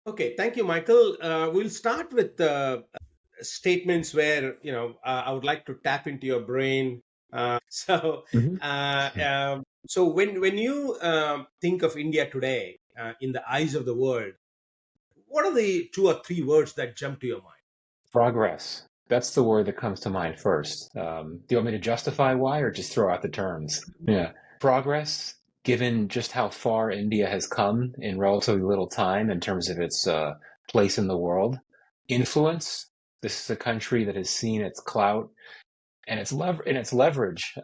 Okay, thank you, Michael. We'll start with statements where I would like to tap into your brain. So, Mhm. so when you think of India today in the eyes of the world, what are the two or three words that jump to your mind? Progress. That's the word that comes to mind first. Do you want me to justify why or just throw out the terms? Yeah. Progress, given just how far India has come in relatively little time in terms of its place in the world. Influence. This is a country that has seen its clout and its leverage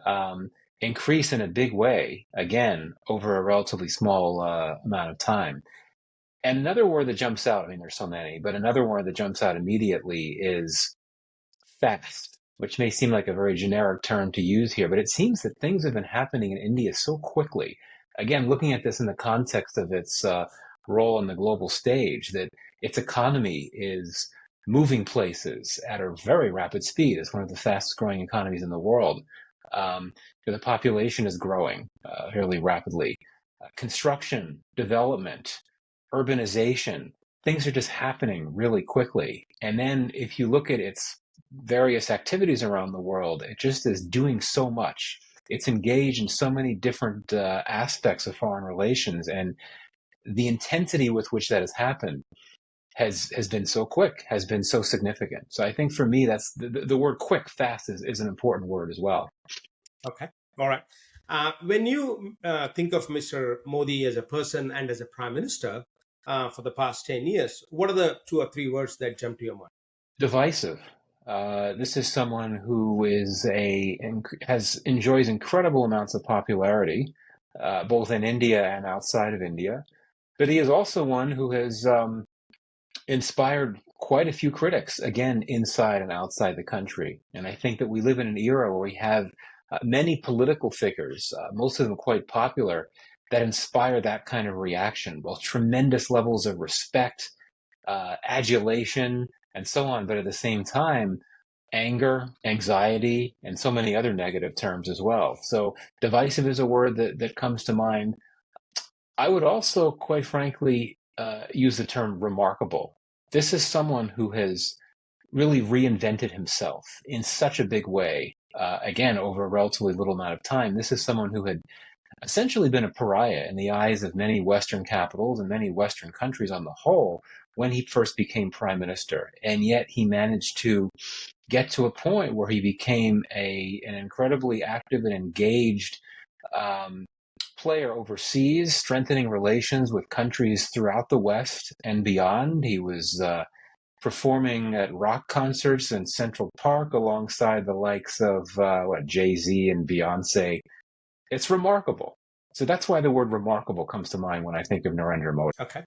increase in a big way, again, over a relatively small amount of time. And another word that jumps out, I mean, there's so many, but another word that jumps out immediately is fast, which may seem like a very generic term to use here, but it seems that things have been happening in India so quickly. Again, looking at this in the context of its role on the global stage, that its economy is moving places at a very rapid speed. It's one of the fastest growing economies in the world. Um, the population is growing fairly rapidly. Construction, development, urbanization, things are just happening really quickly. And then if you look at its various activities around the world, it just is doing so much. It's engaged in so many different aspects of foreign relations, and the intensity with which that has happened has been so quick, has been so significant. So I think for me, that's the word quick, fast is an important word as well. Okay, all right. When you think of Mr. Modi as a person and as a prime minister for the past 10 years, what are the two or three words that jump to your mind? Divisive. This is someone who has enjoys incredible amounts of popularity, both in India and outside of India. But he is also one who has inspired quite a few critics, again, inside and outside the country. And I think that we live in an era where we have many political figures, most of them quite popular, that inspire that kind of reaction, both tremendous levels of respect, adulation, and so on, but at the same time, anger, anxiety, and so many other negative terms as well. So divisive is a word that comes to mind. I would also, quite frankly, use the term remarkable. This is someone who has really reinvented himself in such a big way. Again, over a relatively little amount of time. This is someone who had essentially been a pariah in the eyes of many Western capitals and many Western countries on the whole when he first became prime minister. And yet he managed to get to a point where he became an incredibly active and engaged um, player overseas, strengthening relations with countries throughout the West and beyond. He was performing at rock concerts in Central Park alongside the likes of Jay-Z and Beyonce. It's remarkable. So that's why the word remarkable comes to mind when I think of Narendra Modi. Okay.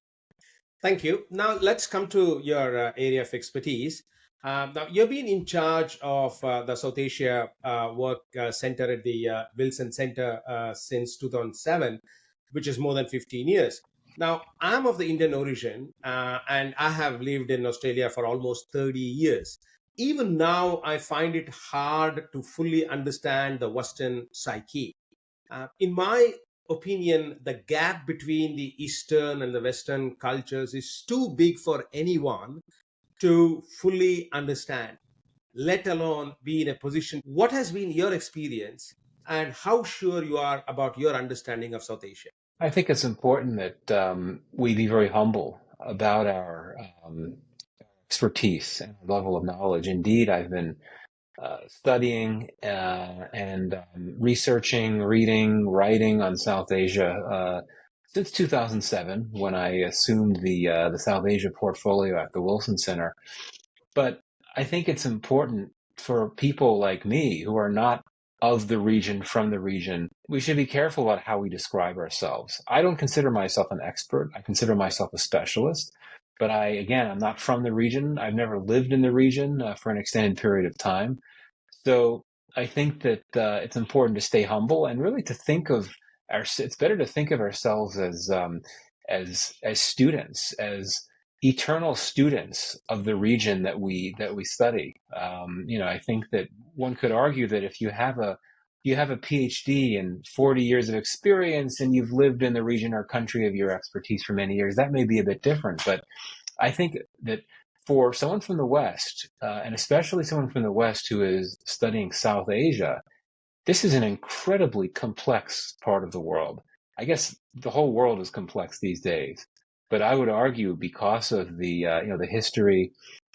Thank you. Now let's come to your area of expertise. Now you've been in charge of the South Asia work center at the Wilson Center since 2007, which is more than 15 years. Now I'm of the Indian origin, and I have lived in Australia for almost 30 years. Even now, I find it hard to fully understand the Western psyche. In my opinion, the gap between the Eastern and the Western cultures is too big for anyone to fully understand, let alone be in a position. What has been your experience, and how sure you are about your understanding of South Asia? I think it's important that we be very humble about our expertise and level of knowledge. Indeed, I've been studying and researching, reading, writing on South Asia since 2007, when I assumed the South Asia portfolio at the Wilson Center. But I think it's important for people like me who are not of the region, from the region, we should be careful about how we describe ourselves. I don't consider myself an expert. I consider myself a specialist. But I'm not from the region. I've never lived in the region for an extended period of time. So I think that it's important to stay humble and really to think of it's better to think of ourselves as students, as eternal students of the region that we study. I think that one could argue that if you have a PhD and 40 years of experience and you've lived in the region or country of your expertise for many years, that may be a bit different. But I think that for someone from the West, and especially someone from the West who is studying South Asia, this is an incredibly complex part of the world. I guess the whole world is complex these days, but I would argue because of the the history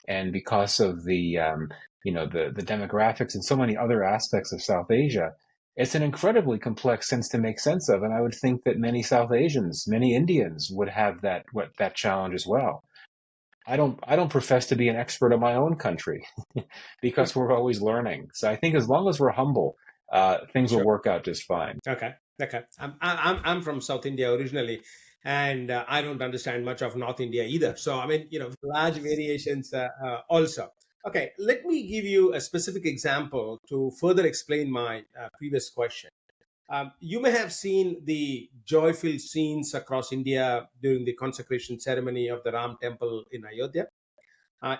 and because of the the demographics and so many other aspects of South Asia, it's an incredibly complex sense to make sense of. And I would think that many South Asians, many Indians would have that challenge as well. I don't profess to be an expert of my own country because we're always learning. So I think as long as we're humble, things will Sure. work out just fine. Okay. Okay. I'm from South India originally, and I don't understand much of North India either. So I mean, large variations also. Okay. Let me give you a specific example to further explain my previous question. You may have seen the joyful scenes across India during the consecration ceremony of the Ram temple in Ayodhya.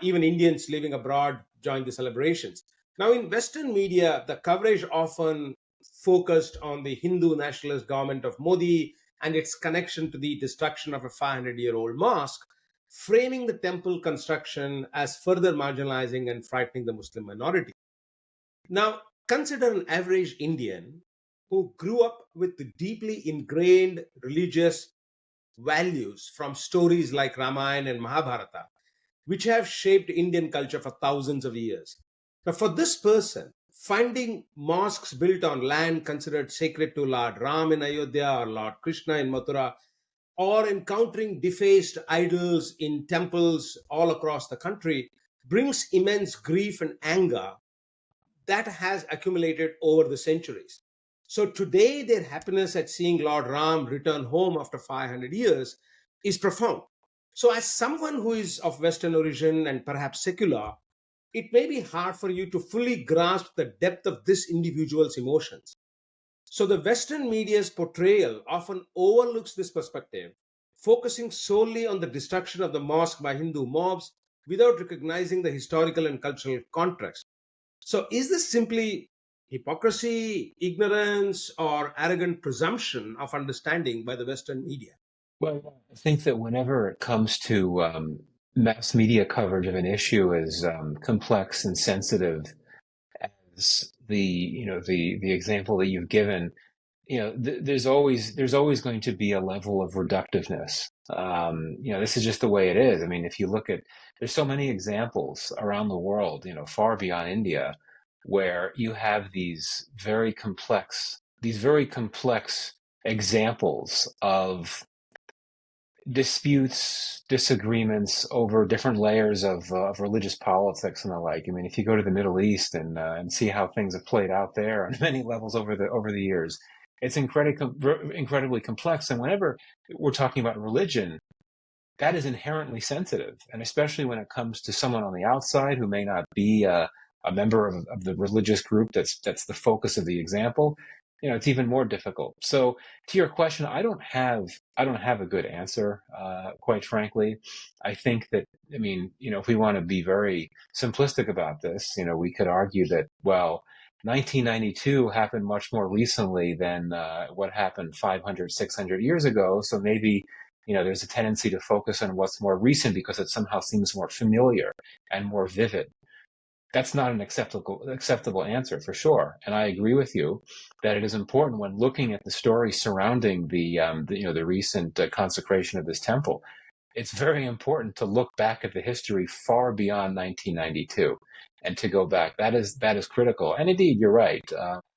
Even Indians living abroad joined the celebrations. Now, in Western media, the coverage often focused on the Hindu nationalist government of Modi and its connection to the destruction of a 500-year-old mosque, framing the temple construction as further marginalizing and frightening the Muslim minority. Now, consider an average Indian who grew up with the deeply ingrained religious values from stories like Ramayana and Mahabharata, which have shaped Indian culture for thousands of years. Now, for this person, finding mosques built on land considered sacred to Lord Ram in Ayodhya or Lord Krishna in Mathura, or encountering defaced idols in temples all across the country, brings immense grief and anger that has accumulated over the centuries. So today, their happiness at seeing Lord Ram return home after 500 years is profound. So, as someone who is of Western origin and perhaps secular, it may be hard for you to fully grasp the depth of this individual's emotions. So, the Western media's portrayal often overlooks this perspective, focusing solely on the destruction of the mosque by Hindu mobs without recognizing the historical and cultural context. So, is this simply hypocrisy, ignorance, or arrogant presumption of understanding by the Western media? Well, I think that whenever it comes to mass media coverage of an issue as complex and sensitive as the example that you've given, there's always going to be a level of reductiveness. This is just the way it is. I mean, if you look at, there's so many examples around the world, far beyond India, where you have these very complex examples of disputes, disagreements over different layers of religious politics and the like. I mean, if you go to the Middle East and see how things have played out there on many levels over the years, it's incredibly complex. And whenever we're talking about religion, that is inherently sensitive, and especially when it comes to someone on the outside who may not be a member of the religious group that's the focus of the example. It's even more difficult. So, to your question, I don't have a good answer, quite frankly. I think that, I mean, if we want to be very simplistic about this, we could argue that, well, 1992 happened much more recently than what happened 500, 600 years ago. So maybe there's a tendency to focus on what's more recent because it somehow seems more familiar and more vivid. That's not an acceptable answer for sure. And I agree with you that it is important when looking at the story surrounding the recent consecration of this temple. It's very important to look back at the history far beyond 1992 and to go back. That is critical. And indeed, you're right.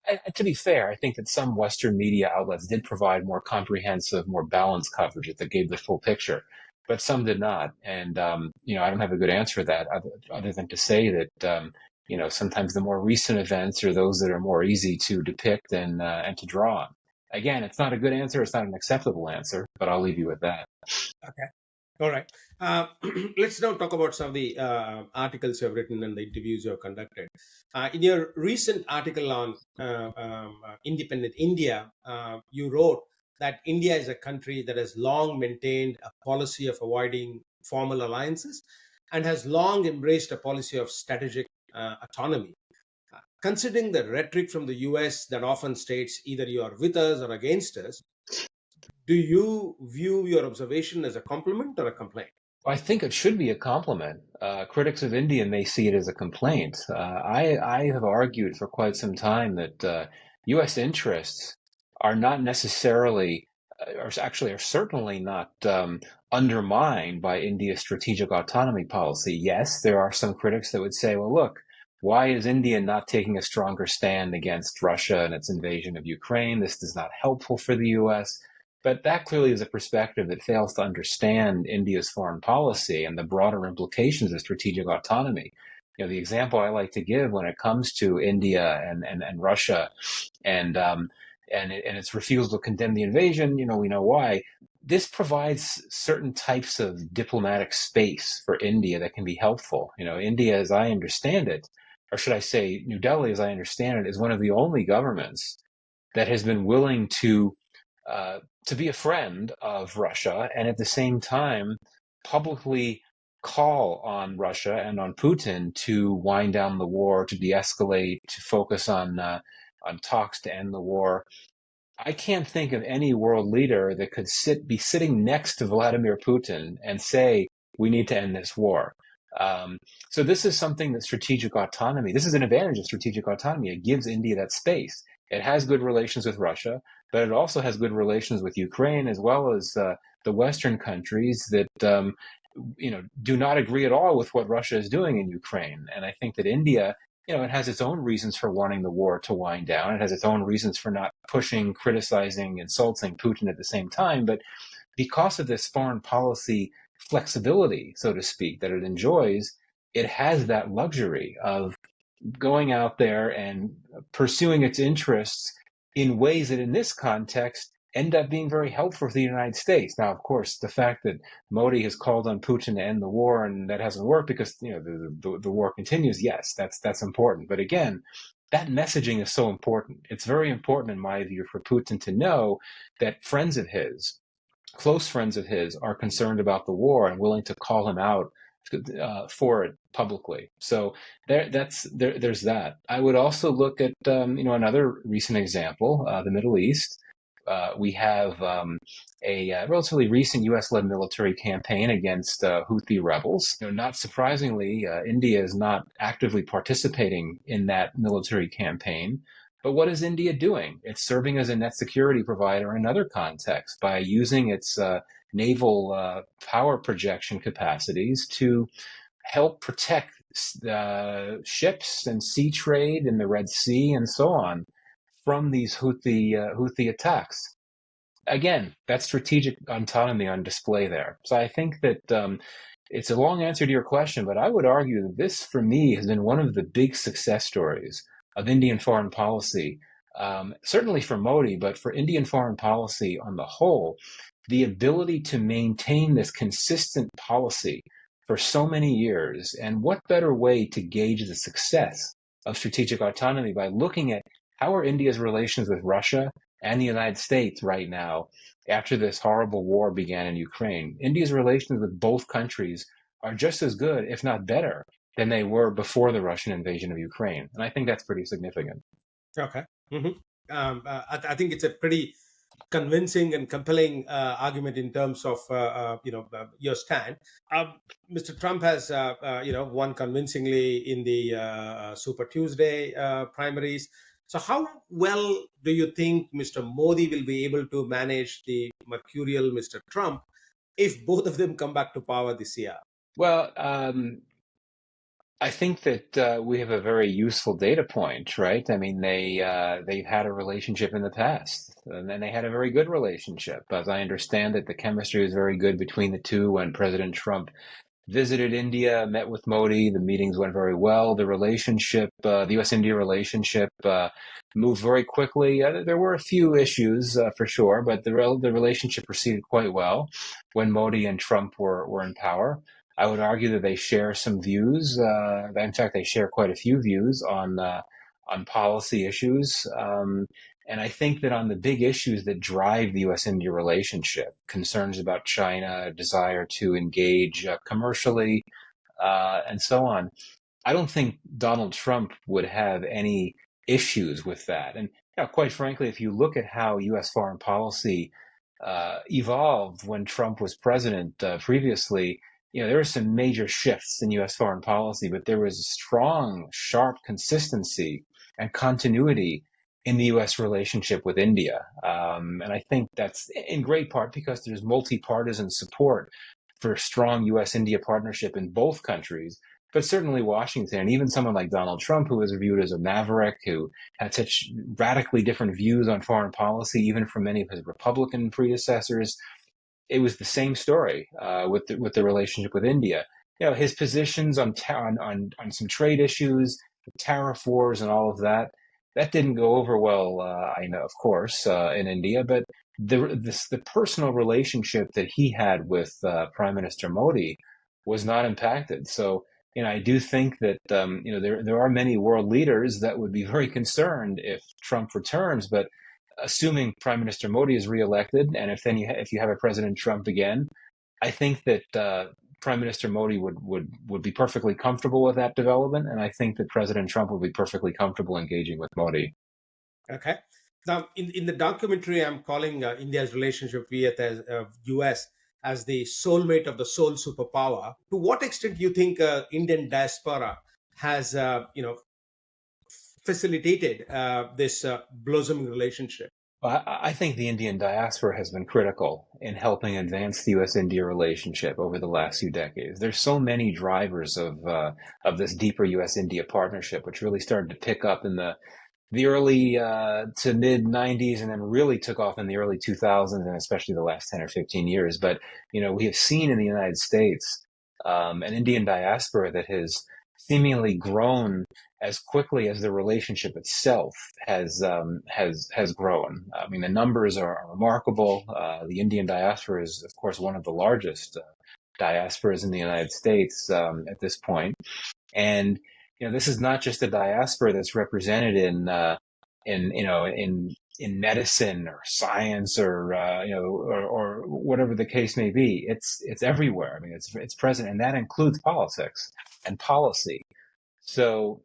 And to be fair, I think that some Western media outlets did provide more comprehensive, more balanced coverage that gave the full picture, but some did not. And I don't have a good answer for that, other than to say that sometimes the more recent events are those that are more easy to depict and to draw on. Again, it's not a good answer. It's not an acceptable answer, but I'll leave you with that. Okay. All right. Uh, let's now talk about some of the articles you have written and the interviews you have conducted. In your recent article on independent India, you wrote that India is a country that has long maintained a policy of avoiding formal alliances and has long embraced a policy of strategic autonomy. Considering the rhetoric from the US that often states either you are with us or against us, do you view your observation as a compliment or a complaint? I think it should be a compliment. Critics of India may see it as a complaint. I have argued for quite some time that U.S. interests are not necessarily, or actually are certainly not undermined by India's strategic autonomy policy. Yes, there are some critics that would say, well, look, why is India not taking a stronger stand against Russia and its invasion of Ukraine? This is not helpful for the U.S. But that clearly is a perspective that fails to understand India's foreign policy and the broader implications of strategic autonomy. The example I like to give when it comes to India and Russia and and its refusal to condemn the invasion, we know why. This provides certain types of diplomatic space for India that can be helpful. India, as I understand it, or should I say New Delhi, as I understand it, is one of the only governments that has been willing to be a friend of Russia and at the same time publicly call on Russia and on Putin to wind down the war, to de-escalate, to focus on talks to end the war. I can't think of any world leader that could be sitting next to Vladimir Putin and say, we need to end this war. Um, so this is something that strategic autonomy, this is an advantage of strategic autonomy. It gives India that space. It has good relations with Russia, but it also has good relations with Ukraine as well as the Western countries that do not agree at all with what Russia is doing in Ukraine. And I think that India, it has its own reasons for wanting the war to wind down. It has its own reasons for not pushing, criticizing, insulting Putin at the same time. But because of this foreign policy flexibility, so to speak, that it enjoys, it has that luxury of going out there and pursuing its interests in ways that in this context end up being very helpful for the United States. Now, of course, the fact that Modi has called on Putin to end the war and that hasn't worked because the war continues, yes, that's important. But again, that messaging is so important. It's very important, in my view, for Putin to know that friends of his, close friends of his, are concerned about the war and willing to call him out for it publicly. So there's that. I would also look at another recent example, the Middle East. We have a relatively recent U.S.-led military campaign against Houthi rebels. Not surprisingly, India is not actively participating in that military campaign. But what is India doing? It's serving as a net security provider in another context by using its naval power projection capacities to help protect ships and sea trade in the Red Sea and so on from these Houthi attacks. Again, that's strategic autonomy on display there. So I think that it's a long answer to your question, but I would argue that this, for me, has been one of the big success stories of Indian foreign policy, certainly for Modi, but for Indian foreign policy on the whole, the ability to maintain this consistent policy for so many years. And what better way to gauge the success of strategic autonomy by looking at how are India's relations with Russia and the United States right now after this horrible war began in Ukraine? India's relations with both countries are just as good, if not better, than they were before the Russian invasion of Ukraine. And I think that's pretty significant. Okay. hmm I think it's a pretty convincing and compelling argument in terms of your stand. Mr. Trump has won convincingly in the Super Tuesday primaries. So how well do you think Mr. Modi will be able to manage the mercurial Mr. Trump if both of them come back to power this year? Well, I think that we have a very useful data point, right? I mean, they've had a relationship in the past, and then they had a very good relationship. As I understand it, the chemistry was very good between the two when President Trump visited India, met with Modi. The meetings went very well. The relationship, the U.S.-India relationship, moved very quickly. There were a few issues for sure, but the relationship proceeded quite well when Modi and Trump were in power. I would argue that they share some views. In fact, they share quite a few views on policy issues. And I think that on the big issues that drive the U.S.-India relationship, concerns about China, desire to engage commercially, and so on, I don't think Donald Trump would have any issues with that. And quite frankly, if you look at how U.S. foreign policy evolved when Trump was president previously, there were some major shifts in U.S. foreign policy, but there was strong, sharp consistency and continuity in the U.S. relationship with India. And I think that's in great part because there's multi-partisan support for strong U.S.-India partnership in both countries. But certainly Washington, and even someone like Donald Trump, who was viewed as a maverick, who had such radically different views on foreign policy, even from many of his Republican predecessors, it was the same story with the relationship with India. His positions on some trade issues, the tariff wars, and all of that didn't go over well. I know, of course, in India, but the personal relationship that he had with Prime Minister Modi was not impacted. So, I do think that there are many world leaders that would be very concerned if Trump returns, but assuming Prime Minister Modi is reelected, and if you have a President Trump again, I think that Prime Minister Modi would be perfectly comfortable with that development, and I think that President Trump would be perfectly comfortable engaging with Modi. Okay. Now, in the documentary, I'm calling India's relationship with the US as the soulmate of the sole superpower. To what extent do you think Indian diaspora has, facilitated this blossoming relationship? Well, I think the Indian diaspora has been critical in helping advance the U.S.-India relationship over the last few decades. There's so many drivers of this deeper U.S.-India partnership, which really started to pick up in the early to mid 90s, and then really took off in the early 2000s, and especially the last 10 or 15 years. But we have seen in the United States an Indian diaspora that has seemingly grown as quickly as the relationship itself has grown. I mean, the numbers are remarkable. The Indian diaspora is, of course, one of the largest diasporas in the United States at this point, and this is not just a diaspora that's represented in medicine or science or whatever the case may be. It's everywhere. I mean, it's present, and that includes politics and policy. So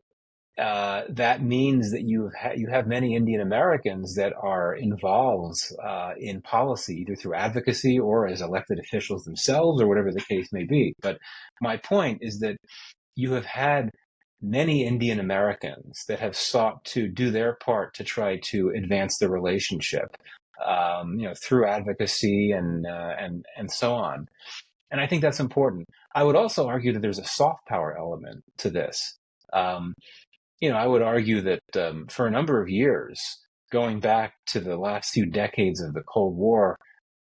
that means that you have many Indian Americans that are involved in policy, either through advocacy or as elected officials themselves, or whatever the case may be. But my point is that you have had many Indian Americans that have sought to do their part to try to advance the relationship, through advocacy and so on. And I think that's important. I would also argue that there's a soft power element to this. I would argue that for a number of years, going back to the last few decades of the Cold War,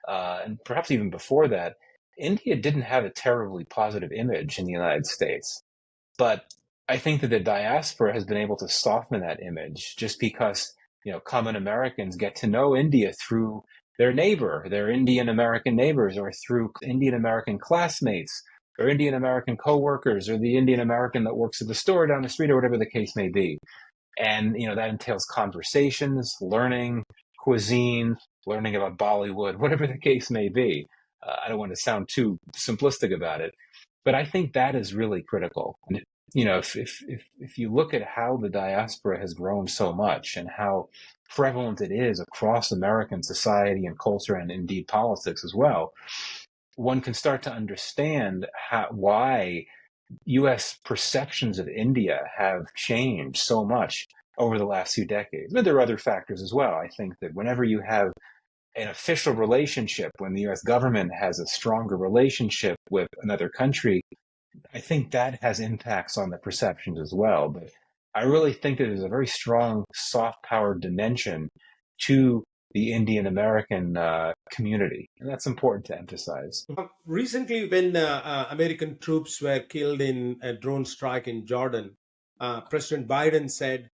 and perhaps even before that, India didn't have a terribly positive image in the United States. But I think that the diaspora has been able to soften that image just because, common Americans get to know India through their Indian American neighbors, or through Indian American classmates, or Indian American coworkers, or the Indian American that works at the store down the street, or whatever the case may be. And, that entails conversations, learning, cuisine, learning about Bollywood, whatever the case may be. I don't want to sound too simplistic about it, but I think that is really critical. And, if you look at how the diaspora has grown so much and how prevalent it is across American society and culture, and indeed politics as well, one can start to understand why U.S. perceptions of India have changed so much over the last few decades. But there are other factors as well. I think that whenever you have an official relationship, when the U.S. government has a stronger relationship with another country, I think that has impacts on the perceptions as well. But I really think that there's a very strong soft power dimension to the Indian American community, and that's important to emphasize. Recently, when American troops were killed in a drone strike in Jordan, President Biden said,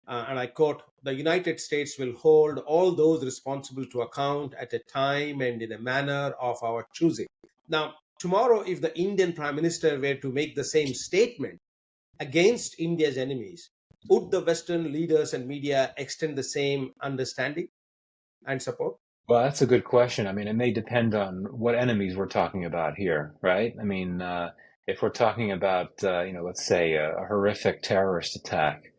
and I quote, "The United States will hold all those responsible to account at a time and in a manner of our choosing." Now, tomorrow, if the Indian Prime Minister were to make the same statement against India's enemies, would the Western leaders and media extend the same understanding and support? Well, that's a good question. I mean, it may depend on what enemies we're talking about here, right? I mean, if we're talking about, let's say a horrific terrorist attack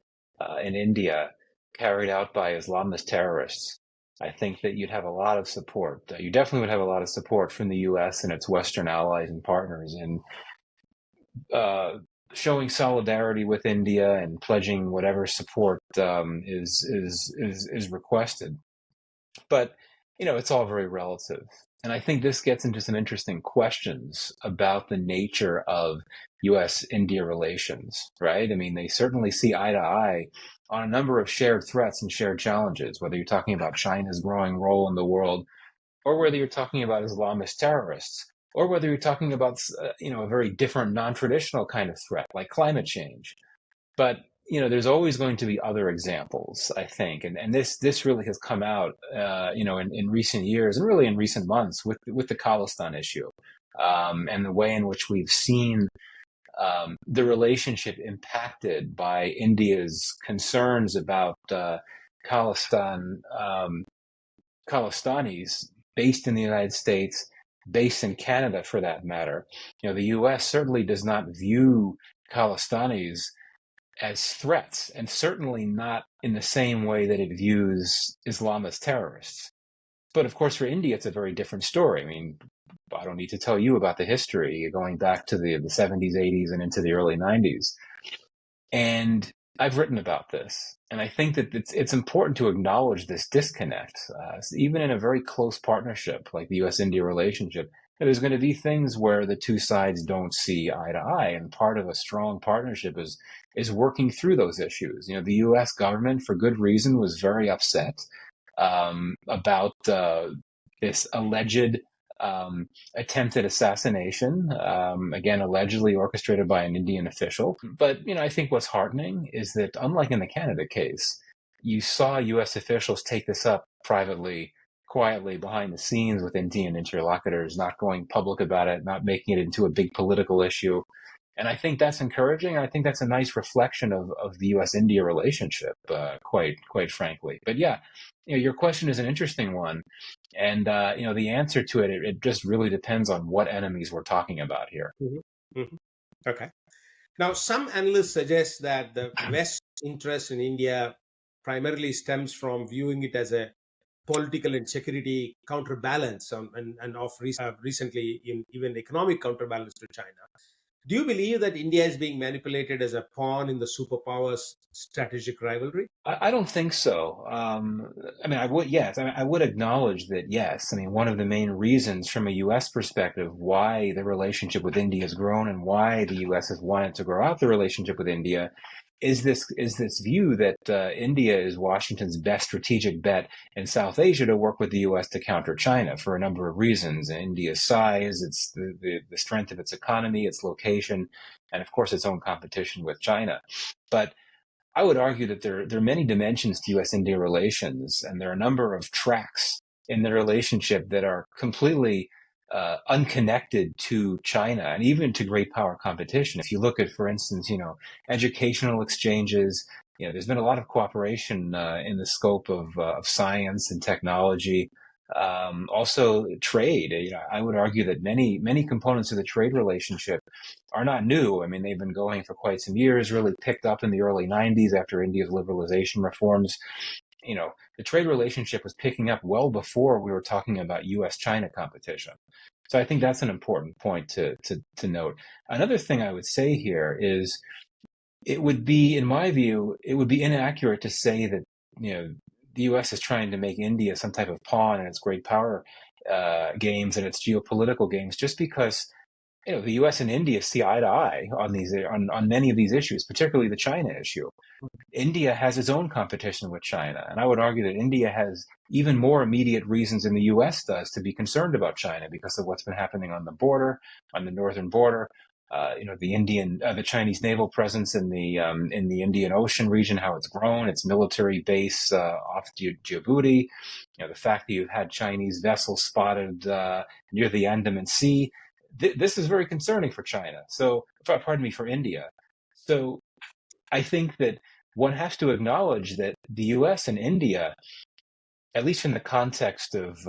in India carried out by Islamist terrorists, I think that you'd have a lot of support. You definitely would have a lot of support from the U.S. and its Western allies and partners in uh, showing solidarity with India and pledging whatever support is requested. But it's all very relative. And I think this gets into some interesting questions about the nature of US India relations, right? I mean, they certainly see eye to eye on a number of shared threats and shared challenges, whether you're talking about China's growing role in the world, or whether you're talking about Islamist terrorists, or whether you're talking about a very different, non-traditional kind of threat like climate change. But there's always going to be other examples, I think, and this really has come out, in recent years and really in recent months with the Khalistan issue, and the way in which we've seen the relationship impacted by India's concerns about Khalistan Khalistanis based in the United States, based in Canada for that matter. The U.S. certainly does not view Khalistanis as threats, and certainly not in the same way that it views Islamist terrorists. But of course, for India, it's a very different story. I mean, I don't need to tell you about the history going back to the 70s, 80s, and into the early 90s. And I've written about this, and I think that it's important to acknowledge this disconnect, even in a very close partnership like the U.S.-India relationship. There's going to be things where the two sides don't see eye to eye, and part of a strong partnership is working through those issues. The U.S. government, for good reason, was very upset about this alleged attempted assassination, again, allegedly orchestrated by an Indian official. But, I think what's heartening is that, unlike in the Canada case, you saw U.S. officials take this up privately, quietly, behind the scenes with Indian interlocutors, not going public about it, not making it into a big political issue. And I think that's encouraging. I think that's a nice reflection of the U.S.-India relationship, quite frankly. But yeah, your question is an interesting one. And, the answer to it just really depends on what enemies we're talking about here. Mm-hmm. Mm-hmm. Okay. Now, some analysts suggest that the West's interest in India primarily stems from viewing it as a political and security counterbalance, and recently in even economic counterbalance to China. Do you believe that India is being manipulated as a pawn in the superpowers' strategic rivalry? I don't think so. I mean, I would, yes. I would acknowledge that, yes. I mean, one of the main reasons from a U.S. perspective why the relationship with India has grown and why the U.S. has wanted to grow out the relationship with India is this view that India is Washington's best strategic bet in South Asia to work with the U.S. to counter China for a number of reasons. India's size, its the strength of its economy, its location, and of course its own competition with China. But I would argue that there are many dimensions to U.S.-India relations, and there are a number of tracks in the relationship that are completely unconnected to China and even to great power competition. If you look at, for instance, educational exchanges, there's been a lot of cooperation in the scope of science and technology. Also trade. I would argue that many components of the trade relationship are not new. I mean, they've been going for quite some years, really picked up in the early 90s after India's liberalization reforms. The trade relationship was picking up well before we were talking about U.S.-China competition. So I think that's an important point to note. Another thing I would say here is it would be, in my view, it would be inaccurate to say that, the U.S. is trying to make India some type of pawn in its great power games and its geopolitical games, just because the U.S. and India see eye to eye on many of these issues, particularly the China issue. India has its own competition with China, and I would argue that India has even more immediate reasons than the U.S. does to be concerned about China because of what's been happening on the border, on the northern border. The Chinese naval presence in the Indian Ocean region, how it's grown, its military base off Djibouti, the fact that you've had Chinese vessels spotted near the Andaman Sea. This is very concerning for China. So, pardon me, for India. So, I think that one has to acknowledge that the U.S. and India, at least in the context of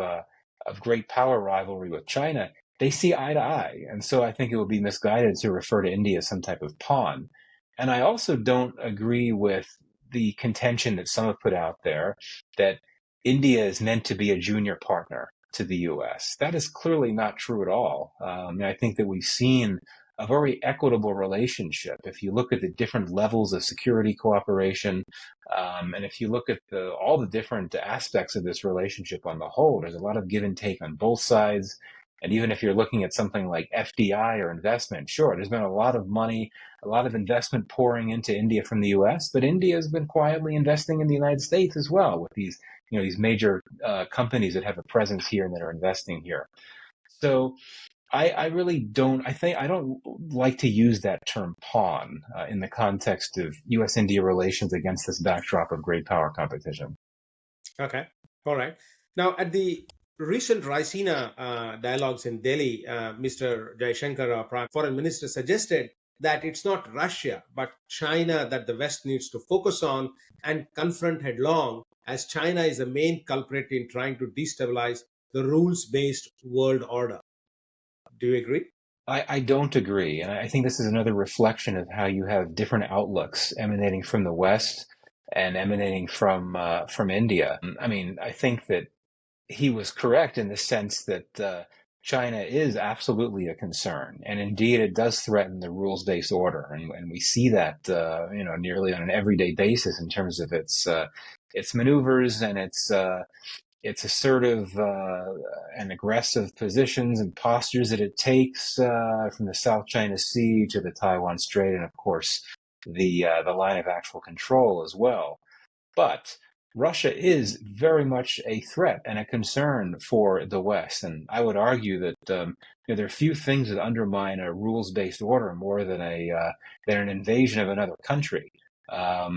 great power rivalry with China, they see eye to eye. And so I think it would be misguided to refer to India as some type of pawn. And I also don't agree with the contention that some have put out there that India is meant to be a junior partner to the US. That is clearly not true at all. And I think that we've seen a very equitable relationship. If you look at the different levels of security cooperation, and if you look at all the different aspects of this relationship on the whole, there's a lot of give and take on both sides. And even if you're looking at something like FDI or investment, sure, there's been a lot of money, a lot of investment pouring into India from the US, but India has been quietly investing in the United States as well with these major companies that have a presence here and that are investing here. So I really don't. I don't like to use that term pawn in the context of U.S.-India relations against this backdrop of great power competition. Okay. All right. Now, at the recent Raisina dialogues in Delhi, Mr. Jaishankar, our Prime Foreign Minister, suggested that it's not Russia, but China that the West needs to focus on and confront headlong, as China is the main culprit in trying to destabilize the rules based world order. Do you agree? I don't agree, and I think this is another reflection of how you have different outlooks emanating from the West and emanating from India. I mean, I think that he was correct in the sense that China is absolutely a concern, and indeed it does threaten the rules-based order, and we see that nearly on an everyday basis in terms of its maneuvers and its assertive and aggressive positions and postures that it takes from the South China Sea to the Taiwan Strait, and of course the line of actual control as well. But Russia is very much a threat and a concern for the West, and I would argue that there are few things that undermine a rules-based order more than an invasion of another country. I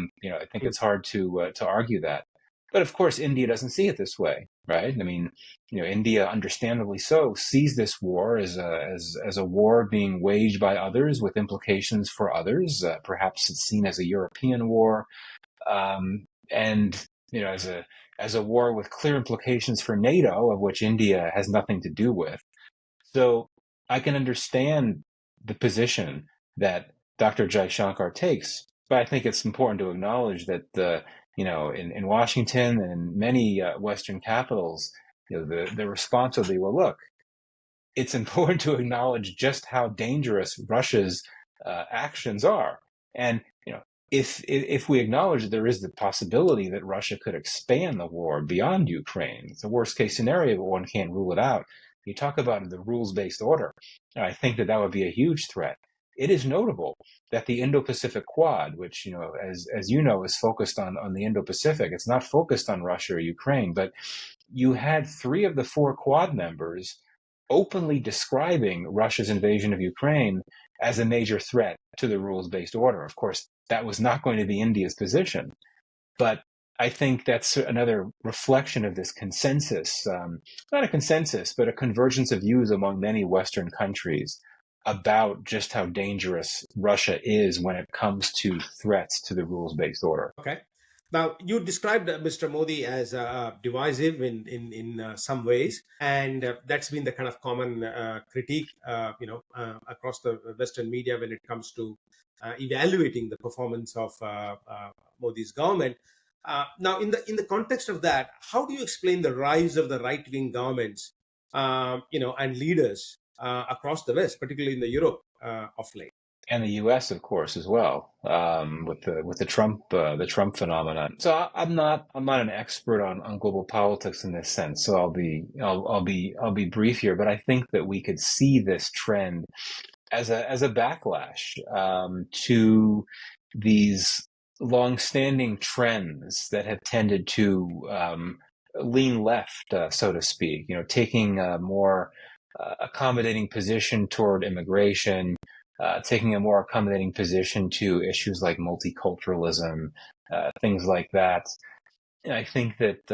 think it's hard to argue that. But of course, India doesn't see it this way, right? I mean, India, understandably so, sees this war as a war being waged by others with implications for others. Perhaps it's seen as a European war, and as a war with clear implications for NATO, of which India has nothing to do with. So I can understand the position that Dr. Jaishankar takes, but I think it's important to acknowledge that in Washington and in many Western capitals, the response will be, well, look, it's important to acknowledge just how dangerous Russia's actions are, and if we acknowledge that there is the possibility that Russia could expand the war beyond Ukraine, it's a worst case scenario, but one can't rule it out. You talk about the rules-based order. I think that would be a huge threat. It is notable that the Indo-Pacific Quad, which as you know, is focused on the Indo-Pacific. It's not focused on Russia or Ukraine, but you had 3 of the 4 Quad members openly describing Russia's invasion of Ukraine as a major threat to the rules-based order. Of course, that was not going to be India's position. But I think that's another reflection of this consensus, not a consensus, but a convergence of views among many Western countries about just how dangerous Russia is when it comes to threats to the rules-based order. Okay. Now, you described Mr. Modi as divisive in some ways, and that's been the kind of common critique, across the Western media when it comes to evaluating the performance of Modi's government. Now, in the context of that, how do you explain the rise of the right-wing governments, and leaders across the West, particularly in the Europe of late? And the U.S., of course, as well, with the Trump phenomenon. So I'm not an expert on global politics in this sense. So I'll be brief here. But I think that we could see this trend as a backlash to these long-standing trends that have tended to lean left, so to speak. Taking a more accommodating position toward immigration. Taking a more accommodating position to issues like multiculturalism, things like that. And I think that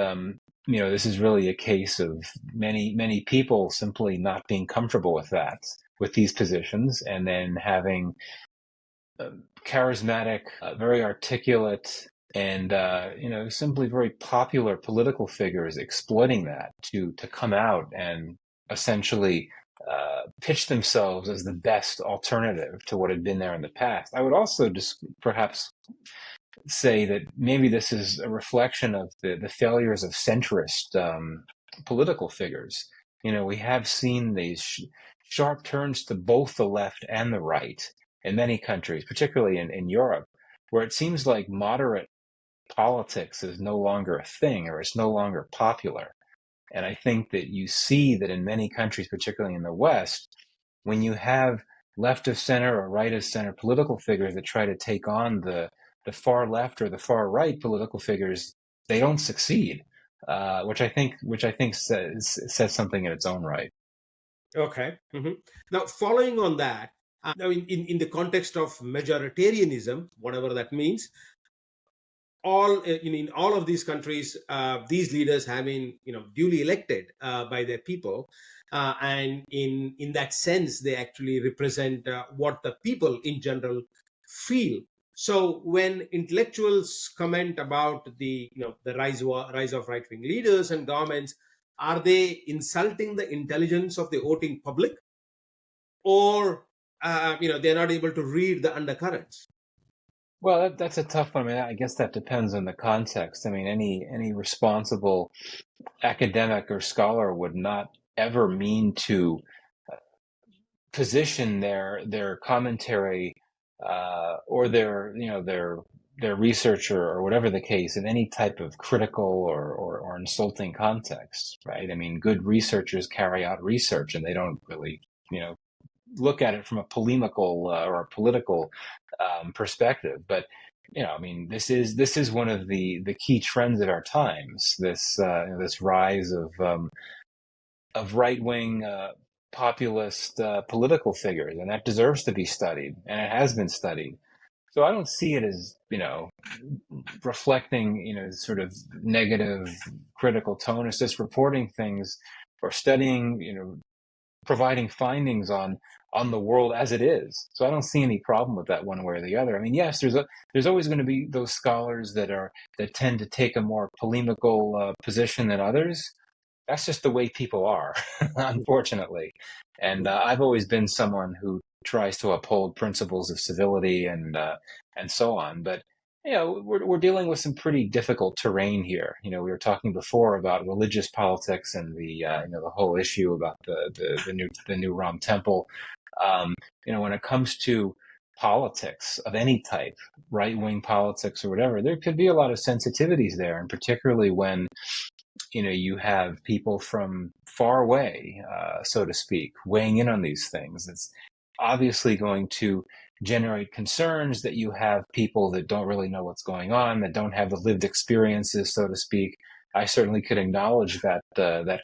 this is really a case of many people simply not being comfortable with these positions, and then having charismatic, very articulate, and simply very popular political figures exploiting that to come out and essentially pitch themselves as the best alternative to what had been there in the past. I would also just perhaps say that maybe this is a reflection of the failures of centrist political figures. We have seen these sharp turns to both the left and the right in many countries, particularly in Europe, where it seems like moderate politics is no longer a thing, or it's no longer popular. And I think that you see that in many countries, particularly in the West, when you have left of center or right of center political figures that try to take on the far left or the far right political figures, they don't succeed, which I think says something in its own right. Okay. Now, following on that, now in the context of majoritarianism, whatever that means, all in all of these countries, these leaders have been duly elected by their people, and in that sense, they actually represent what the people in general feel. So when intellectuals comment about the rise of right wing leaders and governments, are they insulting the intelligence of the voting public, or they're not able to read the undercurrents? Well, that's a tough one. I mean, I guess that depends on the context. I mean, any responsible academic or scholar would not ever mean to position their commentary or their research or whatever the case in any type of critical or insulting context, right? I mean, good researchers carry out research and they don't really, look at it from a polemical or a political perspective. But I mean, this is one of the key trends of our times. This rise of right wing populist political figures, and that deserves to be studied, and it has been studied. So I don't see it as reflecting sort of negative critical tone. It's just reporting things or studying, providing findings on the world as it is. So I don't see any problem with that one way or the other. I mean, yes, there's always going to be those scholars that tend to take a more polemical position than others. That's just the way people are, unfortunately. And I've always been someone who tries to uphold principles of civility and so on. But we're dealing with some pretty difficult terrain here. We were talking before about religious politics and the whole issue about the new Ram temple. When it comes to politics of any type, right wing politics or whatever, there could be a lot of sensitivities there, and particularly when you have people from far away, so to speak, weighing in on these things. It's obviously going to generate concerns that you have people that don't really know what's going on, that don't have the lived experiences, so to speak. I certainly could acknowledge that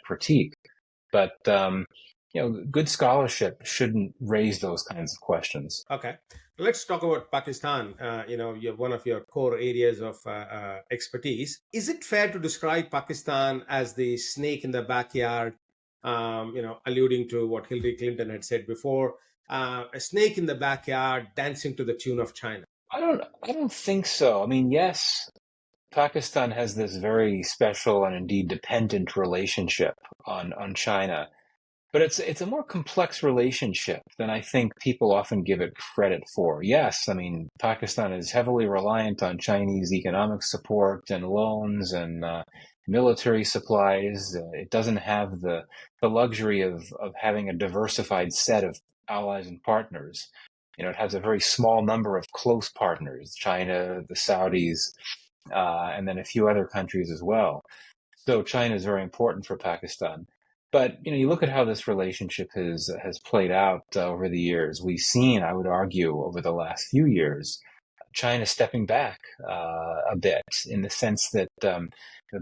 critique, but good scholarship shouldn't raise those kinds of questions. Okay, let's talk about Pakistan. You're one of your core areas of expertise. Is it fair to describe Pakistan as the snake in the backyard? Alluding to what Hillary Clinton had said before, a snake in the backyard dancing to the tune of China. I don't think so. I mean, yes, Pakistan has this very special and indeed dependent relationship on China. But it's a more complex relationship than I think people often give it credit for. Yes, I mean, Pakistan is heavily reliant on Chinese economic support and loans and military supplies. It doesn't have the luxury of having a diversified set of allies and partners. It has a very small number of close partners, China, the Saudis, and then a few other countries as well. So China is very important for Pakistan. But you look at how this relationship has played out over the years. We've seen, I would argue, over the last few years, China stepping back a bit in the sense that the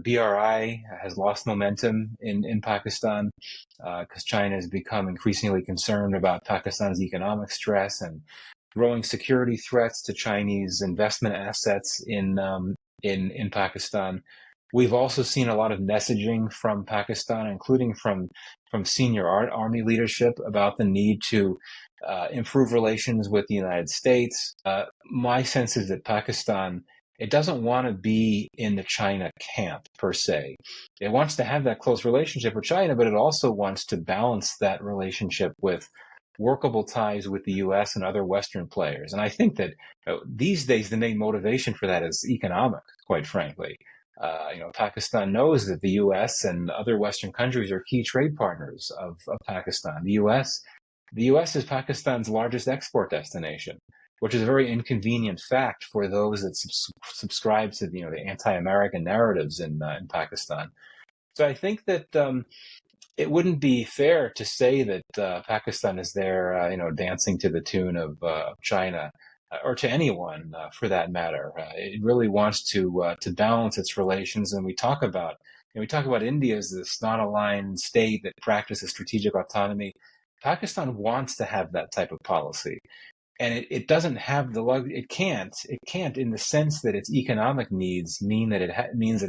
BRI has lost momentum in Pakistan because China has become increasingly concerned about Pakistan's economic stress and growing security threats to Chinese investment assets in Pakistan. We've also seen a lot of messaging from Pakistan, including from senior army leadership, about the need to improve relations with the United States. My sense is that Pakistan, it doesn't want to be in the China camp per se. It wants to have that close relationship with China, but it also wants to balance that relationship with workable ties with the US and other Western players. And I think that these days the main motivation for that is economic, quite frankly. Pakistan knows that the U.S. and other Western countries are key trade partners of Pakistan. The U.S. is Pakistan's largest export destination, which is a very inconvenient fact for those that subscribe to the anti-American narratives in Pakistan. So I think that it wouldn't be fair to say that Pakistan is there, dancing to the tune of China or to anyone for that matter. It really wants to balance its relations, and we talk about India as this non-aligned state that practices strategic autonomy. Pakistan wants to have that type of policy, and it doesn't have it can't in the sense that its economic needs means that it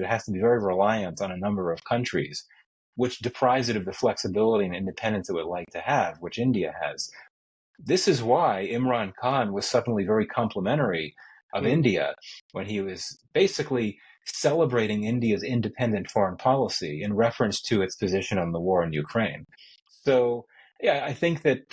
has to be very reliant on a number of countries, which deprives it of the flexibility and independence it would like to have, which India has. This is why Imran Khan was suddenly very complimentary of India when he was basically celebrating India's independent foreign policy in reference to its position on the war in Ukraine. So, yeah, I think that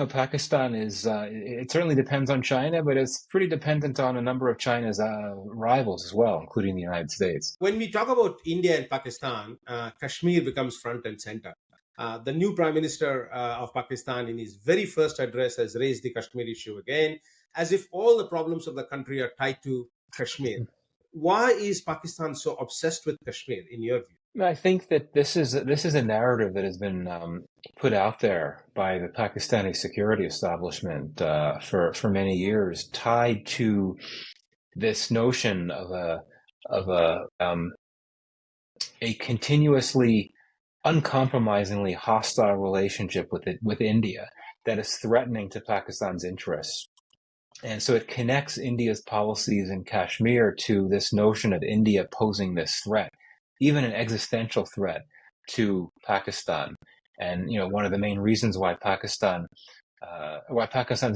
Pakistan it certainly depends on China, but it's pretty dependent on a number of China's rivals as well, including the United States. When we talk about India and Pakistan, Kashmir becomes front and center. The new Prime Minister of Pakistan, in his very first address, has raised the Kashmir issue again, as if all the problems of the country are tied to Kashmir. Why is Pakistan so obsessed with Kashmir, in your view? I think that this is a narrative that has been put out there by the Pakistani security establishment for many years, tied to this notion of a continuously uncompromisingly hostile relationship with India that is threatening to Pakistan's interests. And so it connects India's policies in Kashmir to this notion of India posing this threat, even an existential threat to Pakistan. And one of the main reasons why Pakistan's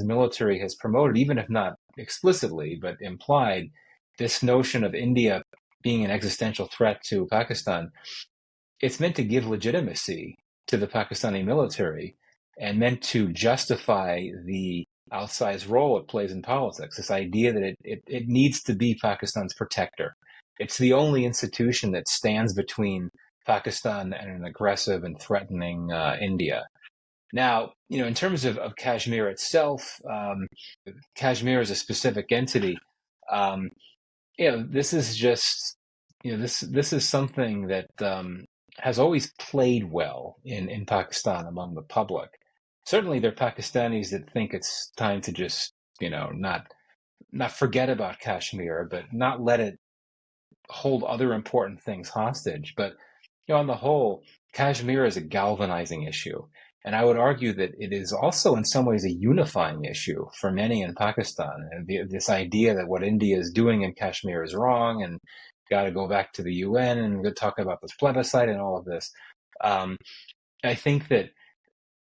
military has promoted, even if not explicitly but implied, this notion of India being an existential threat to Pakistan, it's meant to give legitimacy to the Pakistani military and meant to justify the outsized role it plays in politics. This idea that it needs to be Pakistan's protector. It's the only institution that stands between Pakistan and an aggressive and threatening India. Now, in terms of Kashmir itself, Kashmir is a specific entity. This is just, this is something that has always played well in Pakistan among the public. Certainly, there are Pakistanis that think it's time to just, not forget about Kashmir, but not let it hold other important things hostage. But, on the whole, Kashmir is a galvanizing issue. And I would argue that it is also in some ways a unifying issue for many in Pakistan. And this idea that what India is doing in Kashmir is wrong and got to go back to the UN and we'll talk about this plebiscite and all of this. I think that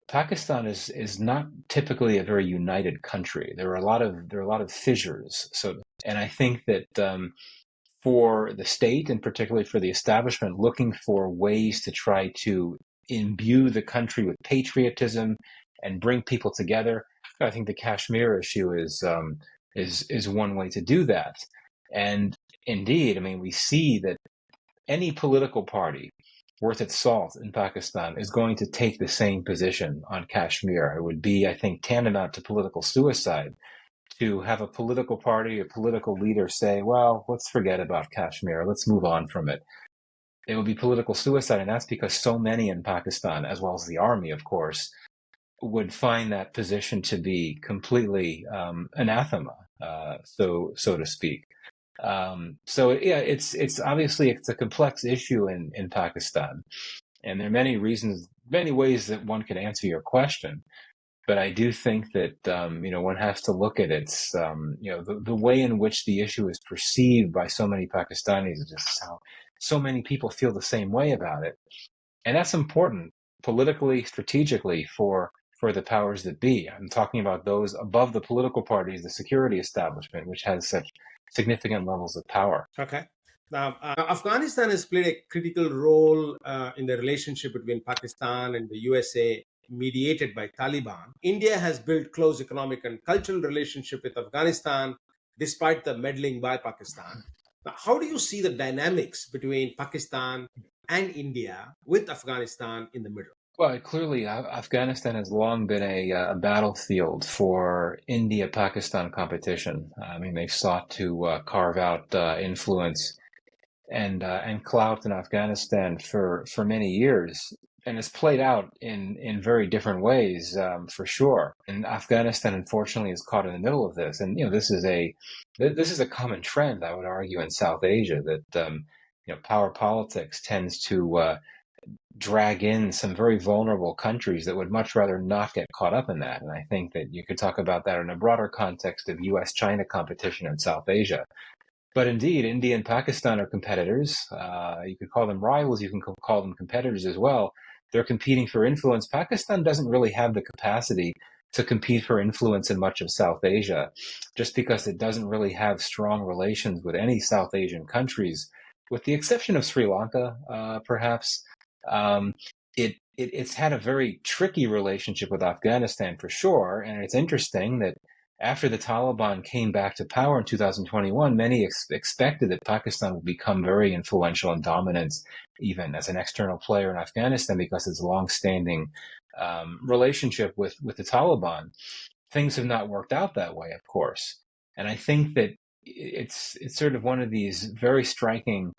Pakistan is not typically a very united country. There are a lot of fissures. And I think that for the state and particularly for the establishment looking for ways to try to imbue the country with patriotism and bring people together, I think the Kashmir issue is one way to do that. And indeed, we see that any political party worth its salt in Pakistan is going to take the same position on Kashmir. It would be, I think, tantamount to political suicide to have a political party, a political leader say, well, let's forget about Kashmir, let's move on from it. It would be political suicide, and that's because so many in Pakistan, as well as the army, of course, would find that position to be completely anathema, so to speak. It's obviously it's a complex issue in Pakistan, and there are many reasons, many ways that one could answer your question. But I do think that one has to look at its the way in which the issue is perceived by so many Pakistanis, is just how so many people feel the same way about it, and that's important politically, strategically for the powers that be. I'm talking about those above the political parties, the security establishment, which has such significant levels of power. Okay. Now, Afghanistan has played a critical role in the relationship between Pakistan and the USA mediated by Taliban, India has built close economic and cultural relationship with Afghanistan despite the meddling by Pakistan. Now, how do you see the dynamics between Pakistan and India with Afghanistan in the middle? Well, clearly, Afghanistan has long been a battlefield for India-Pakistan competition. I mean, they've sought to carve out influence and clout in Afghanistan for many years, and it's played out in very different ways, for sure. And Afghanistan, unfortunately, is caught in the middle of this. And this is a common trend, I would argue, in South Asia that power politics tends to drag in some very vulnerable countries that would much rather not get caught up in that. And I think that you could talk about that in a broader context of U.S.-China competition in South Asia. But indeed, India and Pakistan are competitors. You could call them rivals. You can call them competitors as well. They're competing for influence. Pakistan doesn't really have the capacity to compete for influence in much of South Asia, just because it doesn't really have strong relations with any South Asian countries, with the exception of Sri Lanka, perhaps. Um, it's had a very tricky relationship with Afghanistan for sure, and it's interesting that after the Taliban came back to power in 2021, many expected that Pakistan would become very influential and dominant, even as an external player in Afghanistan, because of its long-standing relationship with the Taliban. Things have not worked out that way, of course, and I think that it's sort of one of these very striking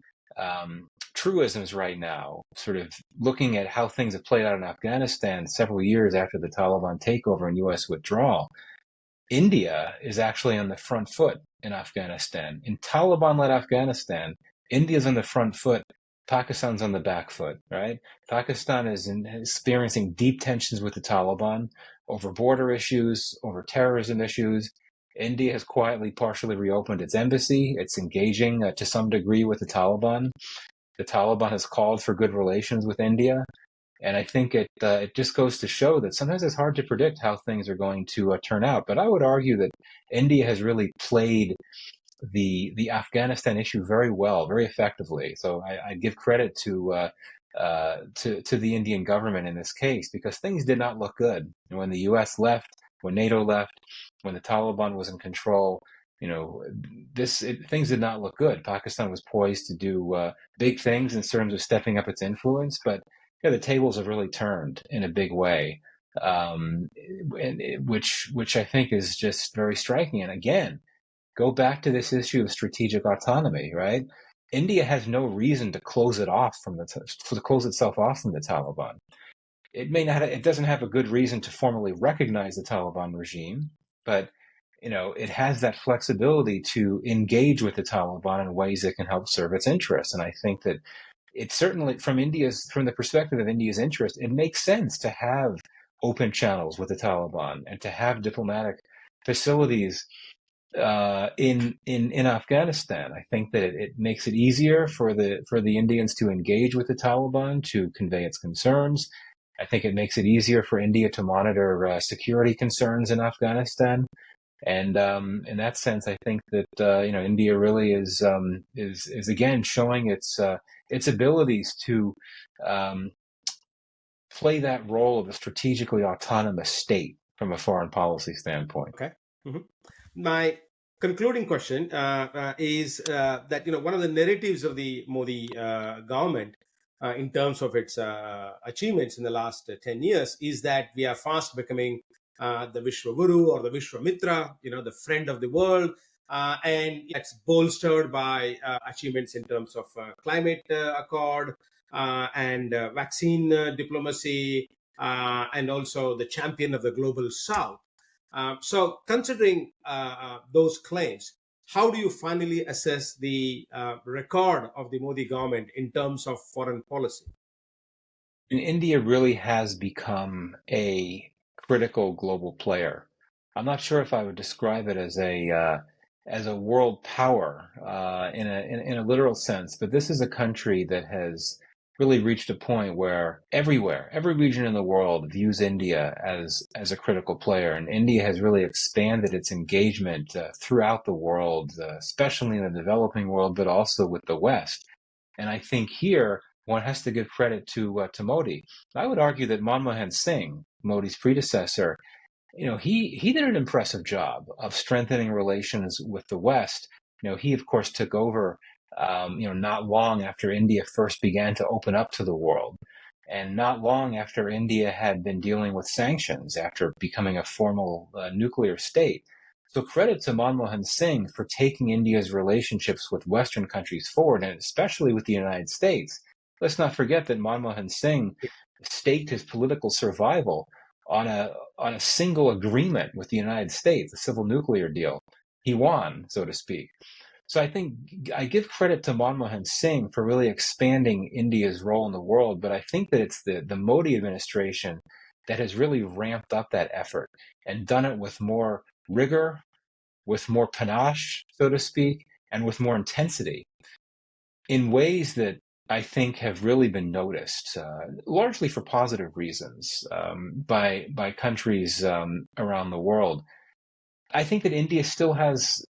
truisms right now, sort of looking at how things have played out in Afghanistan several years after the Taliban takeover and U.S. withdrawal. India is actually on the front foot in Afghanistan. In Taliban-led Afghanistan, India's on the front foot, Pakistan's on the back foot, right? Pakistan is experiencing deep tensions with the Taliban over border issues, over terrorism issues. India has quietly, partially reopened its embassy. It's engaging to some degree with the Taliban. The Taliban has called for good relations with India. And I think it just goes to show that sometimes it's hard to predict how things are going to turn out. But I would argue that India has really played the Afghanistan issue very well, very effectively. So I give credit to the Indian government in this case, because things did not look good. And when the U.S. left, when NATO left, when the Taliban was in control, things did not look good. Pakistan was poised to do big things in terms of stepping up its influence, but the tables have really turned in a big way, which I think is just very striking. And again, go back to this issue of strategic autonomy, right? India has no reason to close itself off from the Taliban. It doesn't have a good reason to formally recognize the Taliban regime, but it has that flexibility to engage with the Taliban in ways that can help serve its interests. And I think that it certainly, from the perspective of India's interest, it makes sense to have open channels with the Taliban and to have diplomatic facilities in Afghanistan. I think that it makes it easier for the Indians to engage with the Taliban, to convey its concerns. I think it makes it easier for India to monitor security concerns in Afghanistan. And in that sense, I think that India really is again showing its abilities to play that role of a strategically autonomous state from a foreign policy standpoint. Okay. Mhm. My concluding question is that one of the narratives of the Modi government in terms of its achievements in the last 10 years is that we are fast becoming the Vishwa Guru or the Vishwa Mitra, the friend of the world. And it's bolstered by achievements in terms of climate accord and vaccine diplomacy, and also the champion of the global south. So, considering those claims, how do you finally assess the record of the Modi government in terms of foreign policy? And India really has become a critical global player. I'm not sure if I would describe it as a world power in a literal sense, but this is a country that has really reached a point where everywhere, every region in the world views India as a critical player, and India has really expanded its engagement throughout the world, especially in the developing world, but also with the West. And I think here one has to give credit to Modi. I would argue that Manmohan Singh, Modi's predecessor, he did an impressive job of strengthening relations with the West. He of course took over, not long after India first began to open up to the world, and not long after India had been dealing with sanctions after becoming a formal nuclear state. So credit to Manmohan Singh for taking India's relationships with Western countries forward, and especially with the United States. Let's not forget that Manmohan Singh staked his political survival on a single agreement with the United States, a civil nuclear deal. He won, so to speak. So I think I give credit to Manmohan Singh for really expanding India's role in the world, but I think that it's the Modi administration that has really ramped up that effort and done it with more rigor, with more panache, so to speak, and with more intensity in ways that I think have really been noticed, largely for positive reasons, by countries around the world. I think that India still has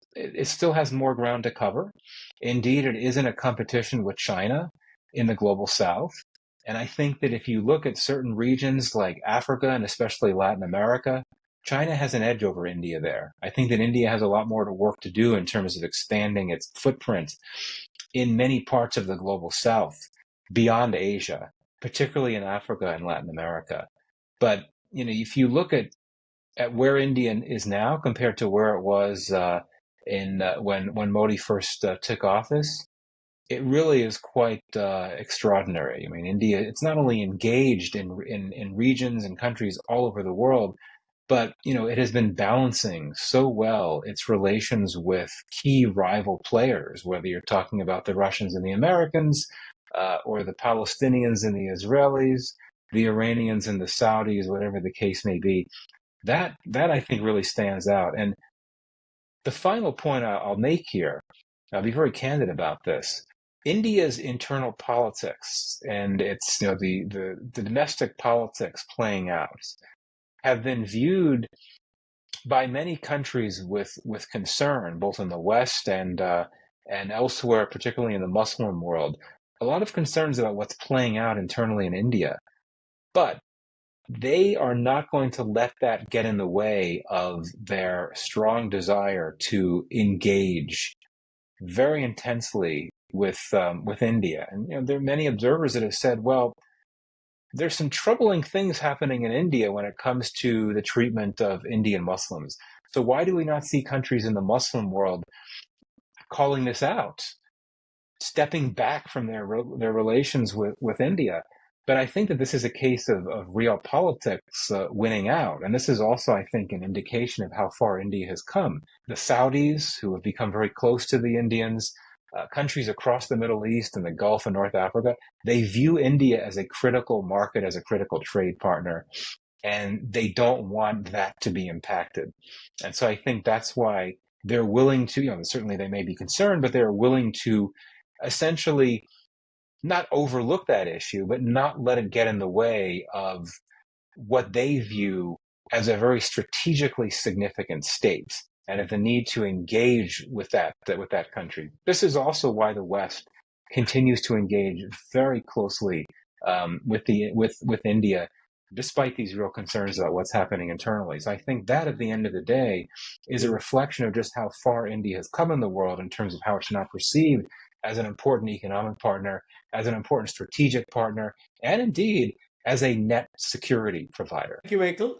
more ground to cover. Indeed, it is in a competition with China in the global south. And I think that if you look at certain regions like Africa and especially Latin America, China has an edge over India there. I think that India has a lot more to work to do in terms of expanding its footprint in many parts of the global south beyond Asia, particularly in Africa and Latin America. But if you look at where India is now compared to where it was when Modi first took office, it really is quite extraordinary. I mean, India, it's not only engaged in regions and countries all over the world, but it has been balancing so well its relations with key rival players, whether you're talking about the Russians and the Americans, or the Palestinians and the Israelis, the Iranians and the Saudis, whatever the case may be. That I think really stands out. And the final point I'll make here, I'll be very candid about this. India's internal politics and its the domestic politics playing out have been viewed by many countries with concern, both in the West and elsewhere, particularly in the Muslim world. A lot of concerns about what's playing out internally in India, but they are not going to let that get in the way of their strong desire to engage very intensely with India. And there are many observers that have said, well, there's some troubling things happening in India when it comes to the treatment of Indian Muslims. So why do we not see countries in the Muslim world calling this out, stepping back from their relations with India? But I think that this is a case of real politics winning out. And this is also, I think, an indication of how far India has come. The Saudis, who have become very close to the Indians, countries across the Middle East and the Gulf and North Africa, they view India as a critical market, as a critical trade partner, and they don't want that to be impacted. And so I think that's why they're willing to, certainly they may be concerned, but they're willing to essentially not overlook that issue, but not let it get in the way of what they view as a very strategically significant state, and of the need to engage with that country. This is also why the West continues to engage very closely with India, despite these real concerns about what's happening internally. So I think that at the end of the day is a reflection of just how far India has come in the world in terms of how it's now perceived as an important economic partner, as an important strategic partner, and indeed as a net security provider. Thank you, Michael.